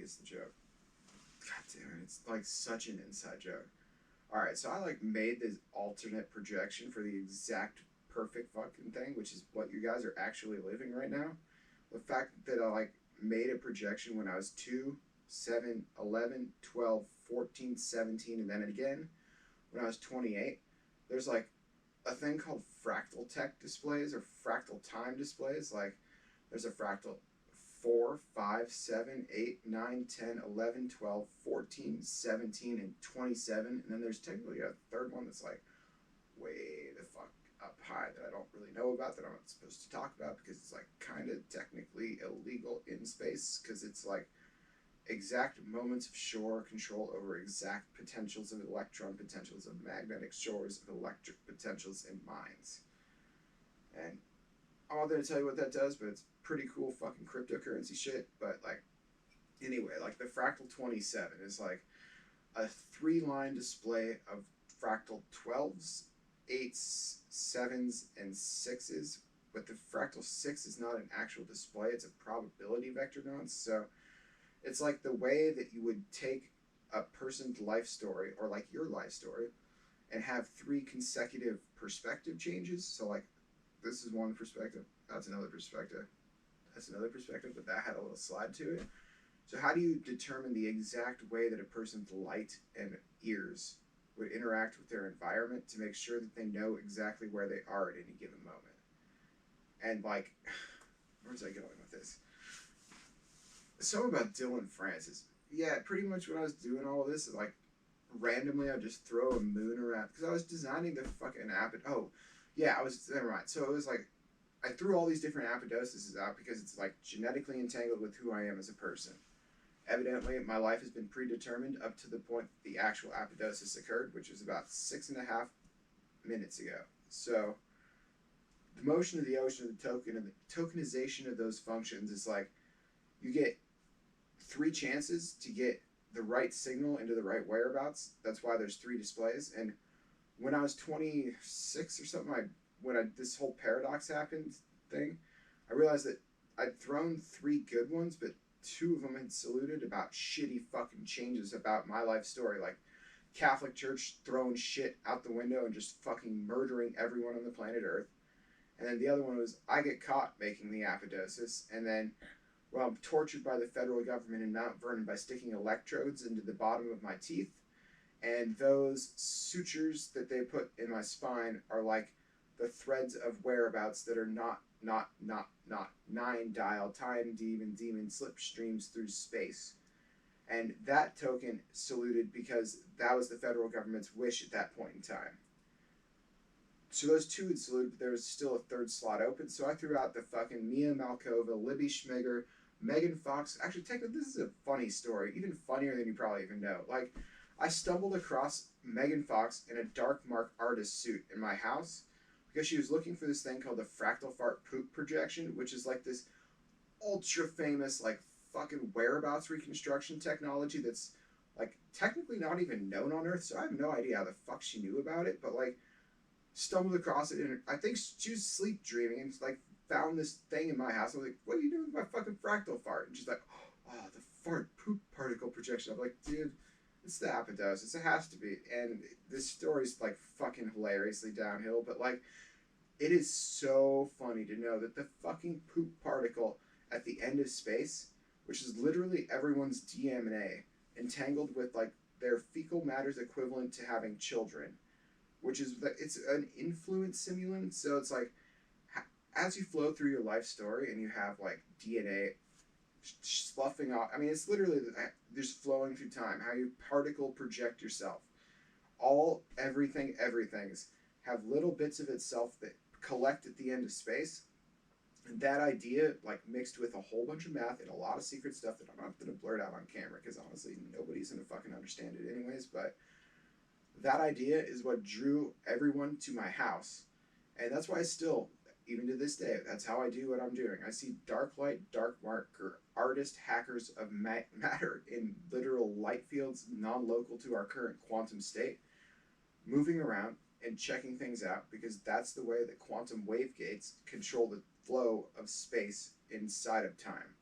gets the joke. God damn it, it's like such an inside joke. Alright, so I like made this alternate projection for the exact perfect fucking thing, which is what you guys are actually living right now. The fact that I like made a projection when I was 2, 7, 11, 12, 14, 17, and then again when I was 28. There's like a thing called fractal tech displays or fractal time displays. Like there's a fractal 4, 5, 7, 8, 9, 10, 11, 12, 14, 17, and 27. And then there's technically a third one that's like way the fuck up high that I don't really know about, that I'm not supposed to talk about because it's like kind of technically illegal in space, because it's like exact moments of shore control over exact potentials of electron potentials of magnetic shores of electric potentials in mines. And I'm not going to tell you what that does, but it's pretty cool fucking cryptocurrency shit. But like, anyway, like the fractal 27 is like a 3-line display of fractal 12s, 8s, 7s, and 6s. But the fractal 6 is not an actual display, it's a probability vector node. So it's like the way that you would take a person's life story, or like your life story, and have 3 consecutive perspective changes. So like, this is one perspective, that's another perspective, that's another perspective, but that had a little slide to it. So how do you determine the exact way that a person's light and ears would interact with their environment to make sure that they know exactly where they are at any given moment? And like, where's I going with this? Something about Dylan Francis. Yeah, pretty much when I was doing all of this, like, randomly I'd just throw a moon around, because I was designing the fucking never mind. So it was like, I threw all these different apodoses out because it's like genetically entangled with who I am as a person. Evidently, my life has been predetermined up to the point that the actual apodosis occurred, which was about 6.5 minutes ago. So the motion of the ocean of the token and the tokenization of those functions is like, you get 3 chances to get the right signal into the right whereabouts. That's why there's 3 displays. And when I was 26 or something, this whole paradox happened thing, I realized that I'd thrown 3 good ones, but 2 of them had saluted about shitty fucking changes about my life story, like Catholic Church throwing shit out the window and just fucking murdering everyone on the planet Earth. And then the other one was, I get caught making the apodosis, and then, well, I'm tortured by the federal government in Mount Vernon by sticking electrodes into the bottom of my teeth, and those sutures that they put in my spine are like the threads of whereabouts that are not 9-dial time demon slipstreams through space. And that token saluted because that was the federal government's wish at that point in time. So those 2 had saluted, but there was still a 3rd slot open, so I threw out the fucking Mia Malkova, Libby Schmiger, Megan Fox. Actually, technically, this is a funny story, even funnier than you probably even know. Like, I stumbled across Megan Fox in a dark mark artist suit in my house because she was looking for this thing called the fractal fart poop projection, which is like this ultra famous, like, fucking whereabouts reconstruction technology that's, like, technically not even known on Earth, so I have no idea how the fuck she knew about it, but, like, stumbled across it, and I think she was sleep dreaming and, like, found this thing in my house. I was like, what are you doing with my fucking fractal fart? And she's like, oh, the fart poop particle projection. I'm like, dude, it's the apodosis. It has to be. And this story's like fucking hilariously downhill, but like, it is so funny to know that the fucking poop particle at the end of space, which is literally everyone's DNA, entangled with like their fecal matter's equivalent to having children, which is, it's an influence simulant. So it's like, as you flow through your life story and you have like DNA sloughing off, I mean, it's literally just flowing through time, how you particle project yourself. Everything's have little bits of itself that collect at the end of space. And that idea, like, mixed with a whole bunch of math and a lot of secret stuff that I'm not going to blurt out on camera because honestly, nobody's going to fucking understand it anyways. But that idea is what drew everyone to my house. And that's why I still, even to this day, that's how I do what I'm doing. I see dark light, dark marker, artist hackers of matter in literal light fields non-local to our current quantum state, moving around and checking things out, because that's the way that quantum wavegates control the flow of space inside of time.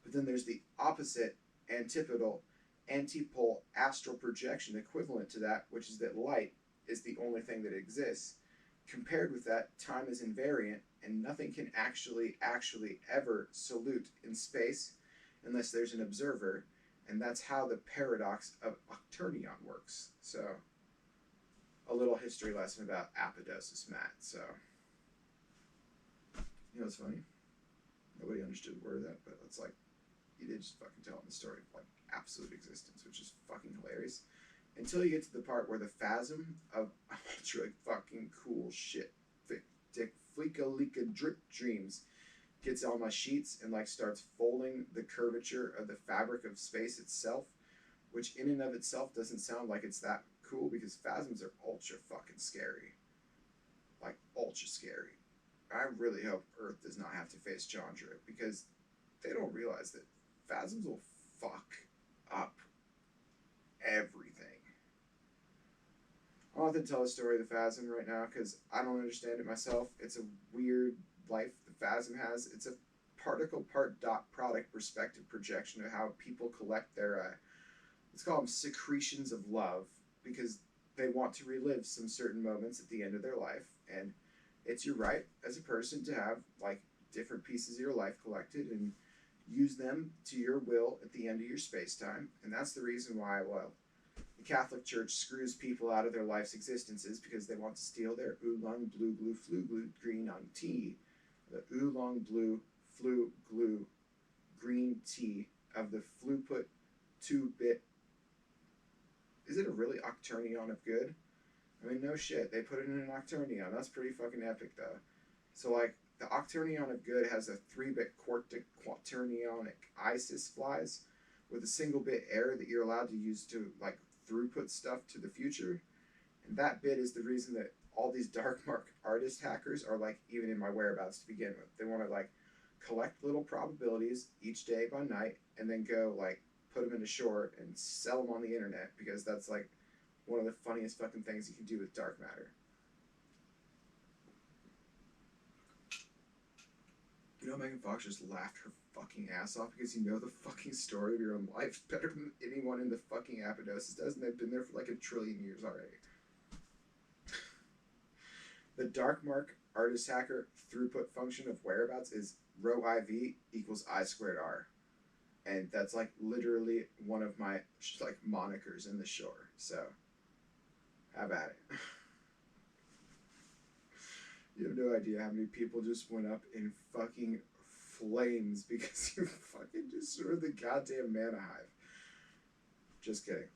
But then there's the opposite antipole astral projection equivalent to that, which is that light is the only thing that exists. Compared with that, time is invariant, and nothing can actually ever salute in space unless there's an observer, and that's how the paradox of Octurnion works. So, a little history lesson about Apodosis, Matt. So, you know what's funny? Nobody understood a word of that, but it's like, you did just fucking tell them the story of like absolute existence, which is fucking hilarious. Until you get to the part where the phasm of ultra fucking cool shit, dick fleeka leaka drip dreams, gets on my sheets and like starts folding the curvature of the fabric of space itself, which in and of itself doesn't sound like it's that cool because phasms are ultra fucking scary. Like ultra scary. I really hope Earth does not have to face Chandra because they don't realize that phasms will fuck up everything. I don't have to tell the story of the phasm right now because I don't understand it myself. It's a weird life the phasm has. It's a particle part dot product perspective projection of how people collect their, let's call them secretions of love, because they want to relive some certain moments at the end of their life. And it's your right as a person to have like different pieces of your life collected and use them to your will at the end of your space-time. And that's the reason why, well, the Catholic Church screws people out of their life's existences because they want to steal their oolong blue glue flu glue green on tea. The oolong blue flu glue green tea of the fluput 2-bit. Is it a really Octurnion of good? I mean, no shit. They put it in an Octurnion. That's pretty fucking epic, though. So, like, the Octurnion of good has a 3-bit quartic quaternionic ISIS flies with a single bit error that you're allowed to use to, like, throughput stuff to the future. And that bit is the reason that all these dark mark artist hackers are, like, even in my whereabouts to begin with. They want to, like, collect little probabilities each day by night and then go, like, put them into short and sell them on the internet because that's, like, one of the funniest fucking things you can do with dark matter. You know, Megan Fox just laughed her fucking ass off because you know the fucking story of your own life better than anyone in the fucking Apodosis does, and they've been there for like 1 trillion years already. The dark mark artist hacker throughput function of whereabouts is rho IV equals I squared R. And that's like literally one of my like monikers in the shore. So, have at it. You have no idea how many people just went up in fucking flames because you fucking destroyed the goddamn mana hive. Just kidding.